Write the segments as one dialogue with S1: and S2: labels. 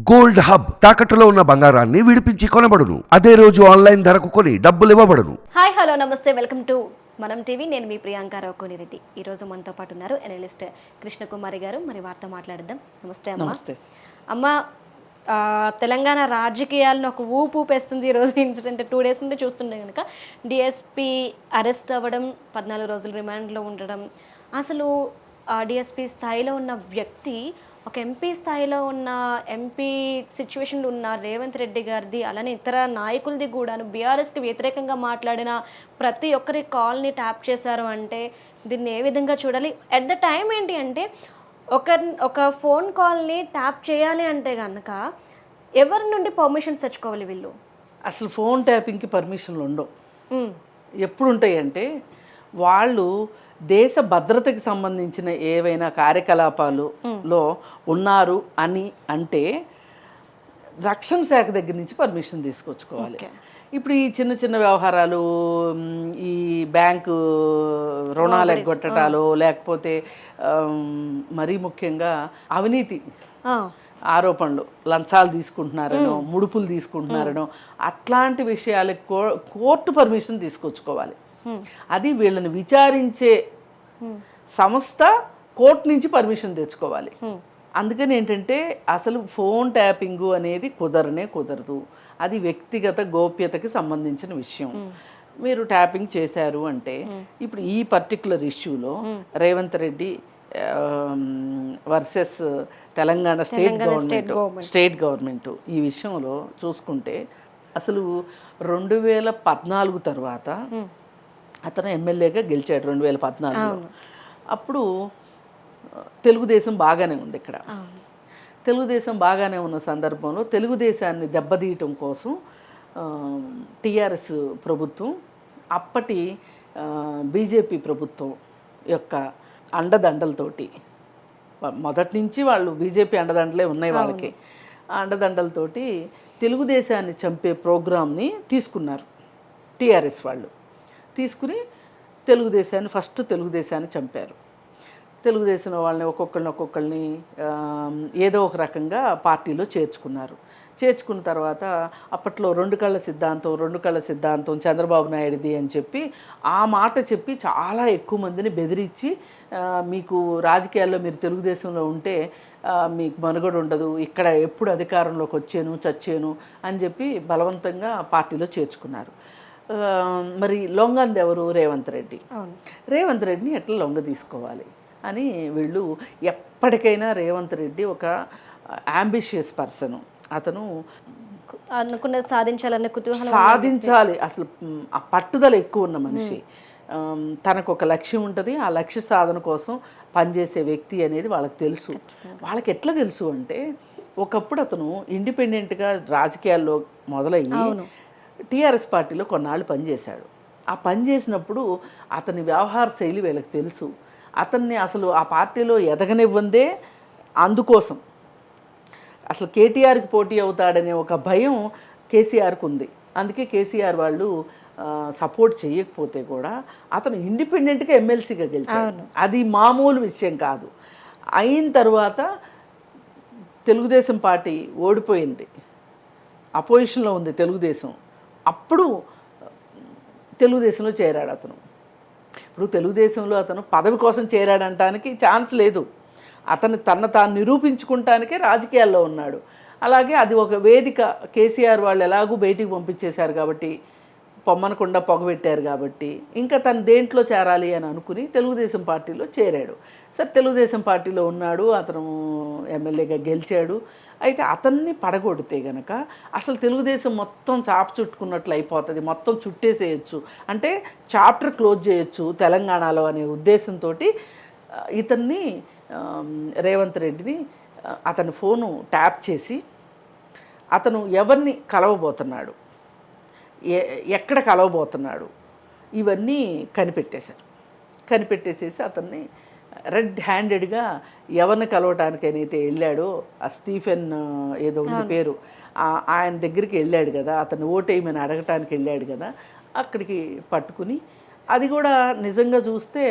S1: Gold hub తాకట్టులో ఉన్న బంగారాన్ని విడిపించి కొనబడును. అదే రోజు ఆన్లైన్ ధరకు కొని డబ్బులు ఇవ్వబడును.
S2: హాయ్ హలో నమస్తే, వెల్కమ్ టు మనం టీవీ. నేను మీ ప్రియాంక కోనిరెడ్డి. ఈ రోజు మనతో పాటు ఉన్నారు అనలిస్ట్ కృష్ణకుమారి గారు. మరి వారితో మాట్లాడదాం. నమస్తే అమ్మ.
S3: నమస్తే
S2: అమ్మ, తెలంగాణ రాజకీయాలను ఒక ఊపు ఊపేస్తుంది ఈరోజు ఇన్సిడెంట్. 2 days నుండి చూస్తుండే కనుక డిఎస్పీ అరెస్ట్ అవ్వడం, 14 రోజులు రిమాండ్లో ఉండడం, అసలు డిఎస్పీ స్థాయిలో ఉన్న వ్యక్తి ఒక ఎంపీ స్థాయిలో ఉన్న ఎంపీ సిచ్యువేషన్లో ఉన్న రేవంత్ రెడ్డి గారిది, అలానే ఇతర నాయకులది కూడాను బీఆర్ఎస్కి వ్యతిరేకంగా మాట్లాడిన ప్రతి ఒక్కరి కాల్ని ట్యాప్ చేశారు అంటే దీన్ని ఏ విధంగా చూడాలి? ఎట్ ద టైం ఏంటి అంటే ఒక ఫోన్ కాల్ని ట్యాప్ చేయాలి అంటే కనుక ఎవరి నుండి పర్మిషన్స్ తెచ్చుకోవాలి వీళ్ళు?
S3: అసలు ఫోన్ ట్యాపింగ్కి పర్మిషన్లు ఉండవు. ఎప్పుడు ఉంటాయంటే వాళ్ళు దేశ భద్రతకి సంబంధించిన ఏవైనా కార్యకలాపాలులో ఉన్నారు అని అంటే రక్షణ శాఖ దగ్గర నుంచి పర్మిషన్ తీసుకొచ్చుకోవాలి. ఇప్పుడు ఈ చిన్న చిన్న వ్యవహారాలు, ఈ బ్యాంకు రుణాలు ఎగ్గొట్టడాలు, లేకపోతే మరీ ముఖ్యంగా అవినీతి ఆరోపణలు, లంచాలు తీసుకుంటున్నారనో, ముడుపులు తీసుకుంటున్నారనో, అట్లాంటి విషయాలకు కోర్టు పర్మిషన్ తీసుకొచ్చుకోవాలి. అది వీళ్ళని విచారించే సంస్థ కోర్టు నుంచి పర్మిషన్ తెచ్చుకోవాలి. అందుకని ఏంటంటే అసలు ఫోన్ ట్యాపింగ్ అనేది కుదరదు. అది వ్యక్తిగత గోప్యతకి సంబంధించిన విషయం. మీరు ట్యాపింగ్ చేశారు అంటే ఇప్పుడు ఈ పర్టికులర్ ఇష్యూలో Revanth Reddy versus Telangana state government ఈ విషయంలో చూసుకుంటే అసలు 2014 తర్వాత అతను ఎమ్మెల్యేగా గెలిచాడు 2014లో. అప్పుడు తెలుగుదేశం బాగానే ఉంది ఇక్కడ. తెలుగుదేశం బాగానే ఉన్న సందర్భంలో తెలుగుదేశాన్ని దెబ్బతీయటం కోసం టీఆర్ఎస్ ప్రభుత్వం, అప్పటి బీజేపీ ప్రభుత్వం యొక్క అండదండలతోటి, మొదటి నుంచి వాళ్ళు బీజేపీ అండదండలే ఉన్నాయి వాళ్ళకి, ఆ అండదండలతోటి తెలుగుదేశాన్ని చంపే ప్రోగ్రామ్ని తీసుకున్నారు. టీఆర్ఎస్ వాళ్ళు తీసుకుని ఫస్ట్ తెలుగుదేశాన్ని చంపారు. తెలుగుదేశం వాళ్ళని ఒక్కొక్కరిని ఏదో ఒక రకంగా పార్టీలో చేర్చుకున్న తర్వాత అప్పట్లో రెండు కళ్ళ సిద్ధాంతం చంద్రబాబు నాయుడిది అని చెప్పి ఆ మాట చెప్పి చాలా ఎక్కువ మందిని బెదిరించి, మీకు రాజకీయాల్లో మీరు తెలుగుదేశంలో ఉంటే మీకు మనుగడ ఉండదు, ఇక్కడ ఎప్పుడు అధికారంలోకి చచ్చేను అని చెప్పి బలవంతంగా పార్టీలో చేర్చుకున్నారు. మరి లొంగంది ఎవరు? రేవంత్ రెడ్డిని ఎట్లా లొంగ తీసుకోవాలి అని వీళ్ళు ఎప్పటికైనా రేవంత్ రెడ్డి ఒక అంబిషియస్ పర్సన్. అతను
S2: అనుకున్నది
S3: సాధించాలి, అసలు ఆ పట్టుదల ఎక్కువ ఉన్న మనిషి. తనకు ఒక లక్ష్యం ఉంటుంది, ఆ లక్ష్య సాధన కోసం పనిచేసే వ్యక్తి అనేది వాళ్ళకి తెలుసు. వాళ్ళకి ఎట్లా తెలుసు అంటే ఒకప్పుడు అతను ఇండిపెండెంట్గా రాజకీయాల్లో మొదలయ్యి టీఆర్ఎస్ పార్టీలో కొన్నాళ్ళు పనిచేశాడు. ఆ పనిచేసినప్పుడు అతని వ్యవహార శైలి వీళ్ళకి తెలుసు. అతన్ని అసలు ఆ పార్టీలో ఎదగనివ్వందే అందుకోసం. అసలు కేటీఆర్కి పోటీ అవుతాడనే ఒక భయం కేసీఆర్కి ఉంది. అందుకే కేసీఆర్ వాళ్ళు సపోర్ట్ చేయకపోతే కూడా అతను ఇండిపెండెంట్గా ఎమ్మెల్సీగా గెలిచాడు. అది మామూలు విషయం కాదు. అయిన తర్వాత తెలుగుదేశం పార్టీ ఓడిపోయింది, అపోజిషన్లో ఉంది తెలుగుదేశం. అప్పుడు తెలుగుదేశంలో చేరాడు అతను. ఇప్పుడు తెలుగుదేశంలో అతను పదవి కోసం చేరాడంటానికి ఛాన్స్ లేదు. అతను తాను నిరూపించుకుంటానికే రాజకీయాల్లో ఉన్నాడు. అలాగే అది ఒక వేదిక. కేసీఆర్ వాళ్ళు ఎలాగూ బయటికి పంపించేశారు కాబట్టి, పొమ్మనకుండా పొగబెట్టారు కాబట్టి, ఇంకా తను దేంట్లో చేరాలి అని అనుకుని తెలుగుదేశం పార్టీలో చేరాడు. సరే, తెలుగుదేశం పార్టీలో ఉన్నాడు, అతను ఎమ్మెల్యేగా గెలిచాడు. అయితే అతన్ని పడగొడితే గనక అసలు తెలుగుదేశం మొత్తం చాప చుట్టుకున్నట్లు అయిపోతుంది, మొత్తం చుట్టేసేయచ్చు, అంటే చాప్టర్ క్లోజ్ చేయొచ్చు తెలంగాణలో అనే ఉద్దేశంతో ఇతన్ని రేవంత్ రెడ్డిని అతని ఫోను ట్యాప్ చేసి అతను ఎవరిని కలవబోతున్నాడు, ఎక్కడ కలవబోతున్నాడు, ఇవన్నీ కనిపెట్టేసేసి అతన్ని రెడ్ హ్యాండెడ్గా ఎవరిని కలవటానికైతే వెళ్ళాడో, ఆ స్టీఫెన్ ఏదో ఉంది పేరు, ఆయన దగ్గరికి వెళ్ళాడు కదా, అతను ఓటేయమని అడగటానికి వెళ్ళాడు కదా, అక్కడికి పట్టుకుని అది కూడా నిజంగా చూస్తే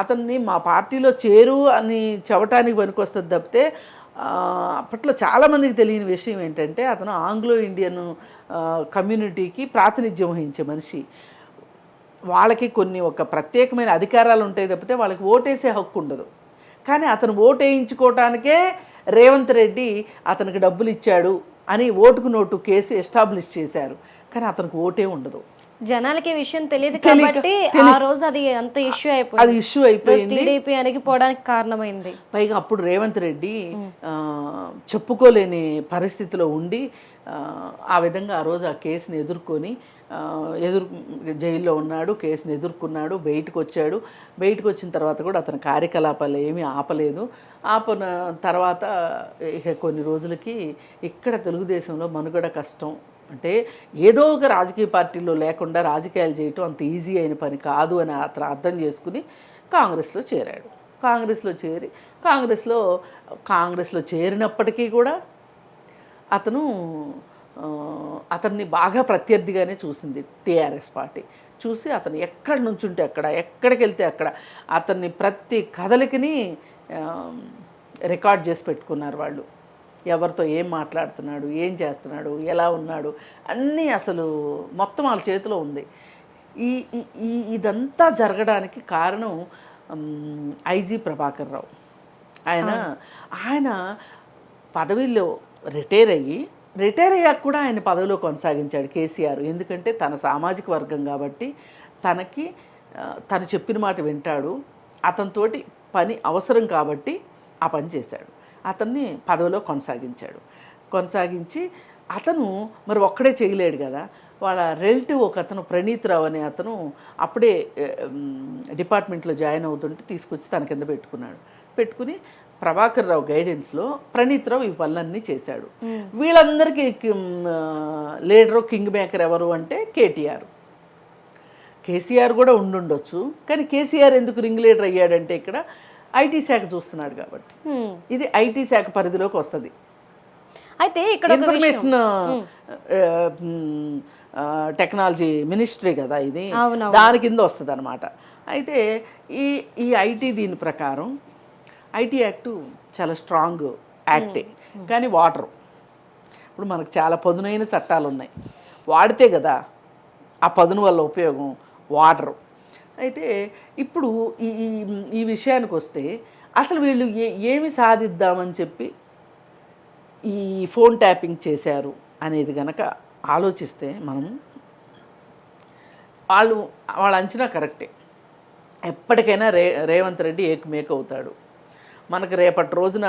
S3: అతన్ని మా పార్టీలో చేరు అని చెప్పటానికి పనికొస్తుంది తప్పితే అప్పట్లో చాలామందికి తెలియని విషయం ఏంటంటే అతను ఆంగ్లో ఇండియన్ కమ్యూనిటీకి ప్రాతినిధ్యం వహించే మనిషి. వాళ్ళకి కొన్ని ఒక ప్రత్యేకమైన అధికారాలు ఉంటాయి తప్పితే వాళ్ళకి ఓటేసే హక్కు ఉండదు. కానీ అతను ఓటు వేయించుకోవటానికే రేవంత్ రెడ్డి అతనికి డబ్బులు ఇచ్చాడు అని ఓటుకు నోటు కేసు ఎస్టాబ్లిష్ చేశారు. కానీ అతనికి ఓటే ఉండదు.
S2: జనాలకి విషయం తెలియదు కాబట్టి ఆ రోజు అది అంత ఇష్యూ అయిపోయింది.
S3: అది ఇష్యూ అయిపోయింది,
S2: టీడీపీ అణిగిపోవడానికి కారణమైంది.
S3: పైగా అప్పుడు రేవంత్ రెడ్డి చెప్పుకోలేని పరిస్థితిలో ఉండి ఆ విధంగా ఆ రోజు ఆ కేసుని ఎదుర్కొని జైల్లో ఉన్నాడు, కేసుని ఎదుర్కొన్నాడు, బయటకు వచ్చాడు. బయటకు వచ్చిన తర్వాత కూడా అతని కార్యకలాపాలు ఏమీ ఆపలేదు. ఆపన తర్వాత ఇక కొన్ని రోజులకి ఇక్కడ తెలుగుదేశంలో మనుగడ కష్టం, అంటే ఏదో ఒక రాజకీయ పార్టీలో లేకుండా రాజకీయాలు చేయటం అంత ఈజీ అయిన పని కాదు అని అతను అర్థం చేసుకుని కాంగ్రెస్లో చేరాడు. కాంగ్రెస్లో చేరినప్పటికీ కూడా అతన్ని బాగా ప్రత్యర్థిగానే చూసింది టీఆర్ఎస్ పార్టీ. చూసి అతను ఎక్కడి నుంచి ఉంటే అక్కడ, ఎక్కడికి వెళ్తే అక్కడ అతన్ని ప్రతి కదలికని రికార్డ్ చేసి పెట్టుకున్నారు వాళ్ళు. ఎవరితో ఏం మాట్లాడుతున్నాడు, ఏం చేస్తున్నాడు, ఎలా ఉన్నాడు అన్నీ అసలు మొత్తం వాళ్ళ చేతిలో ఉంది. ఇదంతా జరగడానికి కారణం ఐజీ ప్రభాకర్ రావు. ఆయన పదవిలో రిటైర్ అయ్యాక కూడా ఆయన పదవిలో కొనసాగించాడు కేసీఆర్. ఎందుకంటే తన సామాజిక వర్గం కాబట్టి తను చెప్పిన మాట వింటాడు, అతనితోటి పని అవసరం కాబట్టి ఆ పని చేశాడు. అతన్ని పదవిలో కొనసాగించి అతను మరి ఒక్కడే చేయలేడు కదా. వాళ్ళ రిలేటివ్ ఒక అతను ప్రణీత్ రావు అనే అతను అప్పుడే డిపార్ట్మెంట్లో జాయిన్ అవుతుంటే తీసుకొచ్చి తన కింద పెట్టుకుని ప్రభాకర్ రావు గైడెన్స్లో ప్రణీత్ రావు ఈ పనులన్నీ చేశాడు. వీళ్ళందరికీ లీడరు కింగ్ మేకర్ ఎవరు అంటే కేసీఆర్ కూడా ఉండుండొచ్చు. కానీ కేసీఆర్ ఎందుకు రింగ్ లీడర్ అయ్యాడంటే ఇక్కడ ఐటీ శాఖ చూస్తున్నాడు కాబట్టి. ఇది ఐటీ శాఖ పరిధిలోకి వస్తుంది. అయితే ఇక్కడ ఇన్ఫర్మేషన్ టెక్నాలజీ మినిస్ట్రీ కదా ఇది, దాని కింద వస్తుంది అనమాట. అయితే ఈ ఐటీ దీని ప్రకారం ఐటీ యాక్టు చాలా స్ట్రాంగ్ యాక్టే. కానీ వాటర్ ఇప్పుడు మనకు చాలా పదునైన చట్టాలు ఉన్నాయి, వాడితే కదా ఆ పదును వల్ల ఉపయోగం వాటరు. అయితే ఇప్పుడు ఈ విషయానికి వస్తే అసలు వీళ్ళు ఏమి సాధిద్దామని చెప్పి ఈ ఫోన్ ట్యాపింగ్ చేశారు అనేది కనుక ఆలోచిస్తే మనం వాళ్ళ అంచనా కరెక్టే. ఎప్పటికైనా రేవంత్ రెడ్డి ఏకమేక అవుతాడు. మనకు రేపటి రోజున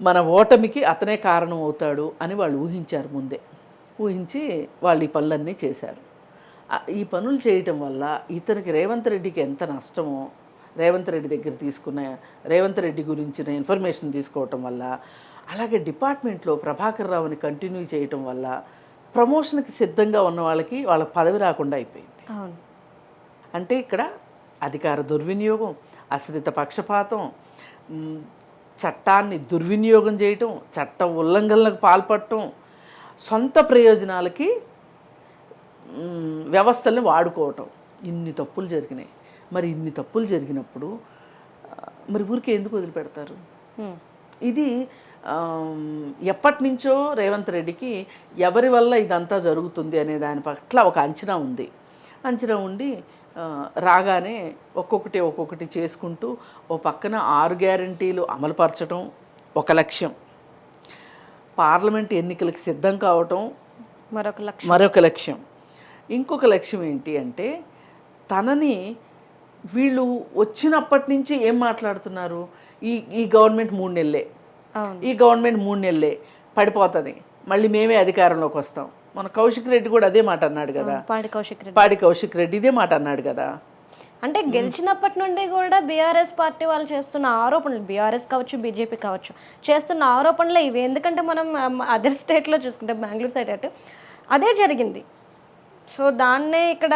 S3: మన ఓటమికి అతనే కారణం అవుతాడు అని వాళ్ళు ఊహించారు. ముందే ఊహించి వాళ్ళు ఈ పనులన్నీ చేశారు. ఈ పనులు చేయటం వల్ల ఇతనికి రేవంత్ రెడ్డికి ఎంత నష్టమో, రేవంత్ రెడ్డి దగ్గర రేవంత్ రెడ్డి గురించిన ఇన్ఫర్మేషన్ తీసుకోవటం వల్ల, అలాగే డిపార్ట్మెంట్లో ప్రభాకర్ రావుని కంటిన్యూ చేయటం వల్ల ప్రమోషన్కి సిద్ధంగా ఉన్న వాళ్ళ పదవి రాకుండా అయిపోయింది. అంటే ఇక్కడ అధికార దుర్వినియోగం, అశ్రిత పక్షపాతం, చట్టాన్ని దుర్వినియోగం చేయటం, చట్ట ఉల్లంఘనలకు పాల్పడటం, సొంత ప్రయోజనాలకి వ్యవస్థల్ని వాడుకోవటం, ఇన్ని తప్పులు జరిగినాయి. మరి ఇన్ని తప్పులు జరిగినప్పుడు మరి ఊరికే ఎందుకు వదిలిపెడతారు? ఇది ఎప్పటి నుంచో రేవంత్ రెడ్డికి ఎవరి వల్ల ఇదంతా జరుగుతుంది అనే దాని పట్ల ఒక అంచనా ఉండి రాగానే ఒక్కొక్కటి చేసుకుంటూ ఓ పక్కన 6 గ్యారంటీలు అమలుపరచడం ఒక లక్ష్యం, పార్లమెంట్ ఎన్నికలకు సిద్ధం కావటం మరొక లక్ష్యం. ఇంకొక లక్ష్యం ఏంటి అంటే తనని వీళ్ళు వచ్చినప్పటి నుంచి ఏం మాట్లాడుతున్నారు, ఈ గవర్నమెంట్ 3 నెలలే, ఈ గవర్నమెంట్ 3 నెలలే పడిపోతుంది, మళ్ళీ మేమే అధికారంలోకి వస్తాం. మన కౌశిక్ రెడ్డి కూడా అదే మాట అన్నాడు కదా, పాడి కౌశిక్ రెడ్డి ఇదే మాట అన్నాడు కదా.
S2: అంటే గెలిచినప్పటి నుండి కూడా బీఆర్ఎస్ పార్టీ వాళ్ళు చేస్తున్న ఆరోపణలు, బీఆర్ఎస్ కావచ్చు బీజేపీ కావచ్చు, చేస్తున్న ఆరోపణలు ఇవి. ఎందుకంటే మనం అదర్ స్టేట్లో చూసుకుంటే బెంగళూరు సైడ్ అటు అదే జరిగింది. సో దాన్నే ఇక్కడ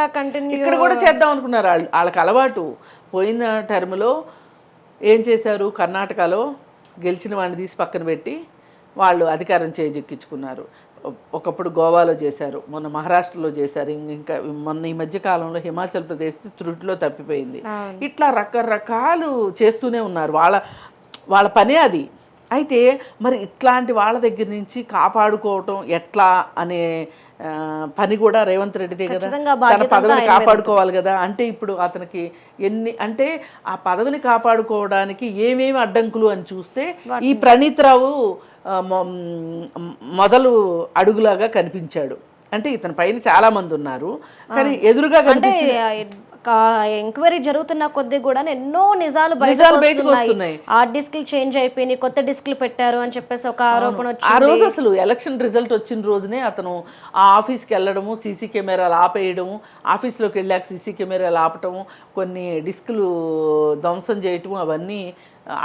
S3: కూడా చేద్దాం అనుకున్నారు. వాళ్ళకి అలవాటు. పోయిన టర్మ్లో ఏం చేశారు, కర్ణాటకలో గెలిచిన వాడిని తీసి పక్కన పెట్టి వాళ్ళు అధికారం చేజిక్కించుకున్నారు. ఒకప్పుడు గోవాలో చేశారు, మొన్న మహారాష్ట్రలో చేశారు, ఇంకా మొన్న ఈ మధ్య కాలంలో హిమాచల్ ప్రదేశ్ త్రుటిలో తప్పిపోయింది. ఇట్లా రకరకాలు చేస్తూనే ఉన్నారు. వాళ్ళ పనే అది. అయితే మరి ఇట్లాంటి వాళ్ళ దగ్గర నుంచి కాపాడుకోవటం ఎట్లా అనే పని కూడా రేవంత్ రెడ్డిదే కదా.
S2: ఖచ్చితంగా
S3: తన
S2: బాధ్యత
S3: పదవిని
S2: అంతా ఆయన
S3: కాపాడుకోవాలి కదా. అంటే ఇప్పుడు అతనికి ఎన్ని అంటే ఆ పదవిని కాపాడుకోవడానికి ఏమేమి అడ్డంకులు అని చూస్తే ఈ ప్రణీత్ రావు మొదలు అడుగులాగా కనిపించాడు. అంటే ఇతని పైన చాలా మంది ఉన్నారు, కానీ ఎదురుగా కనిపించి
S2: ఎంక్వైరీ జరుగుతున్న కొద్దీ కూడా ఎన్నో నిజాలు
S3: బయటకు వస్తున్నాయి.
S2: ఆ డిస్క్లు చేంజ్ అయిపోయినాయి, కొత్త డిస్క్లు పెట్టారు అని చెప్పేసి ఒక ఆరోపణ వచ్చింది.
S3: ఆ రోజు అసలు ఎలక్షన్ రిజల్ట్ వచ్చిన రోజునే అతను ఆ ఆఫీస్కి వెళ్ళడము, సీసీ కెమెరాలు ఆపేయడము, ఆఫీస్లోకి వెళ్ళాక సీసీ కెమెరాలు ఆపటము, కొన్ని డిస్కులు ధ్వంసం చేయటము, అవన్నీ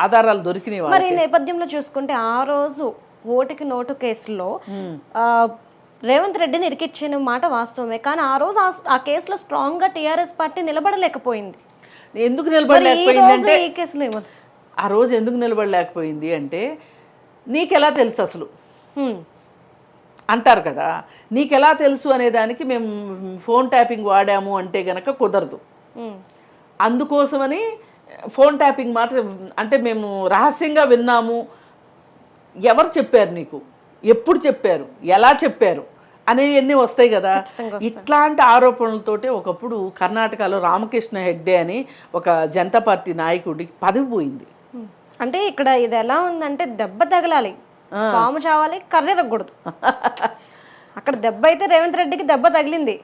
S3: ఆధారాలు దొరికినాయి.
S2: మరి ఈ నేపథ్యంలో చూసుకుంటే ఆ రోజు ఓటుకి నోటు కేసులో రేవంత్ రెడ్డిని ఇరికిచ్చిన మాట వాస్తవమే, కానీ ఆ రోజు ఆ కేసులో స్ట్రాంగ్ గా టీఆర్ఎస్ పార్టీ నిలబడలేకపోయింది.
S3: ఎందుకు నిలబడలేకపోయింది అంటే
S2: ఈ కేసులో
S3: ఆ రోజు ఎందుకు నిలబడలేకపోయింది అంటే నీకెలా తెలుసు అసలు అంటారు కదా. నీకెలా తెలుసు అనే దానికి మేము ఫోన్ ట్యాపింగ్ వాడాము అంటే గనక కుదరదు. అందుకోసమని ఫోన్ ట్యాపింగ్ మాట అంటే మేము రహస్యంగా విన్నాము, ఎవరు చెప్పారు నీకు, ఎప్పుడు చెప్పారు, ఎలా చెప్పారు అనేవన్నీ వస్తాయి కదా. ఇట్లాంటి ఆరోపణలతోటే ఒకప్పుడు కర్ణాటకలో రామకృష్ణ హెగ్డే అని ఒక జనతా పార్టీ నాయకుడికి పదవి పోయింది.
S2: అంటే ఇక్కడ ఇది ఎలా ఉందంటే దెబ్బ తగలాలి, పాము చావాలి, కర్రెరగకూడదు. అక్కడ దెబ్బ అయితే రేవంత్ రెడ్డికి దెబ్బ తగిలింది,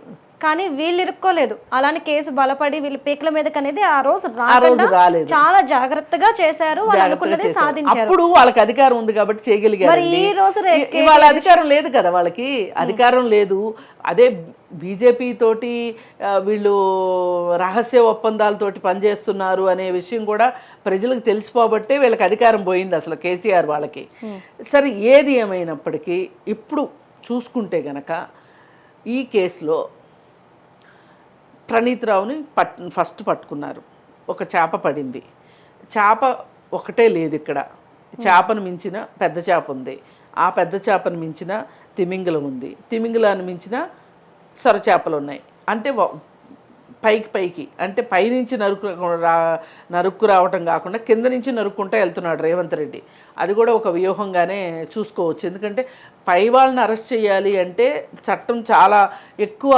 S2: కానీ వీళ్ళు ఇరుక్కోలేదు. అలానే కేసు బలపడి వీళ్ళు పీకల మీదకి అనేది ఆ రోజు రాలేదు. చాలా జాగ్రత్తగా చేశారు, వాళ్ళు అనుకున్నది సాధించారు.
S3: అప్పుడు వాళ్ళకి అధికారం ఉంది కాబట్టి చేయగలిగారు.
S2: మరి ఈ రోజు
S3: వాళ్ళ అధికారం లేదు కదా, వాళ్ళకి అధికారం లేదు. అదే బీజేపీ తోటి వీళ్ళు రహస్య ఒప్పందాలతోటి పనిచేస్తున్నారు అనే విషయం కూడా ప్రజలకు తెలిసిపోబట్టే వీళ్ళకి అధికారం పోయింది అసలు కేసీఆర్ వాళ్ళకి. సరే, ఏది ఏమైనప్పటికీ ఇప్పుడు చూసుకుంటే గనక ఈ కేసులో ప్రణీత్ రావుని ఫస్ట్ పట్టుకున్నారు. ఒక చేప పడింది. చేప ఒకటే లేదు ఇక్కడ, చేపను మించిన పెద్ద చేప ఉంది. ఆ పెద్ద చేపను మించిన తిమింగలం ఉంది. తిమింగలాన్ని మించిన సొర చేపలు ఉన్నాయి. అంటే పైకి అంటే పైనుంచి నరుక్కు రావటం కాకుండా కింద నుంచి నరుక్కుంటూ వెళ్తున్నాడు రేవంత్ రెడ్డి. అది కూడా ఒక వ్యూహంగానే చూసుకోవచ్చు. ఎందుకంటే పై వాళ్ళని అరెస్ట్ చేయాలి అంటే చట్టం చాలా ఎక్కువ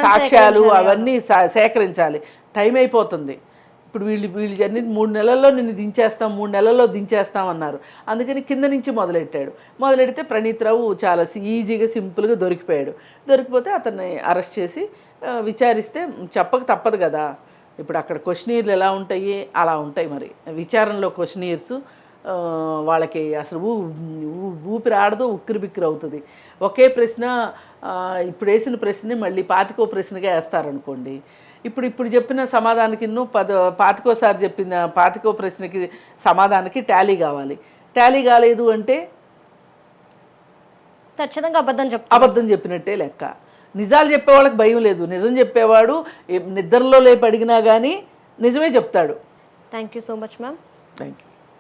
S3: సాక్ష్యాలు అవన్నీ సేకరించాలి, టైం అయిపోతుంది. ఇప్పుడు వీళ్ళు అన్ని 3 నెలల్లో నిన్ను దించేస్తాం, 3 నెలల్లో దించేస్తాం అన్నారు. అందుకని కింద నుంచి మొదలెడితే ప్రణీత్ రావు చాలా ఈజీగా సింపుల్గా దొరికిపోతే అతన్ని అరెస్ట్ చేసి విచారిస్తే చెప్పక తప్పదు కదా. ఇప్పుడు అక్కడ క్వశ్చనీర్లు ఎలా ఉంటాయి అలా ఉంటాయి. మరి విచారణలో క్వశ్చనీర్స్ వాళ్ళకి అసలు ఊపిరి ఆడదు, ఉక్కిరి బిక్కిరి అవుతుంది. ఒకే ప్రశ్న ఇప్పుడు వేసిన ప్రశ్నని మళ్ళీ 25వ ప్రశ్నగా వేస్తారనుకోండి. ఇప్పుడు చెప్పిన సమాధానానికి 25వ చెప్పిన 25వ ప్రశ్నకి సమాధానానికి టాలీ కావాలి. టాలీ కాలేదు అంటే
S2: ఖచ్చితంగా
S3: అబద్ధం చెప్పినట్టే లెక్క. నిజాలు చెప్పేవాళ్ళకి భయం లేదు. నిజం చెప్పేవాడు నిద్రలో లేపి అడిగినా కానీ నిజమే చెప్తాడు.
S2: Thank you so much ma'am.
S3: Thank you.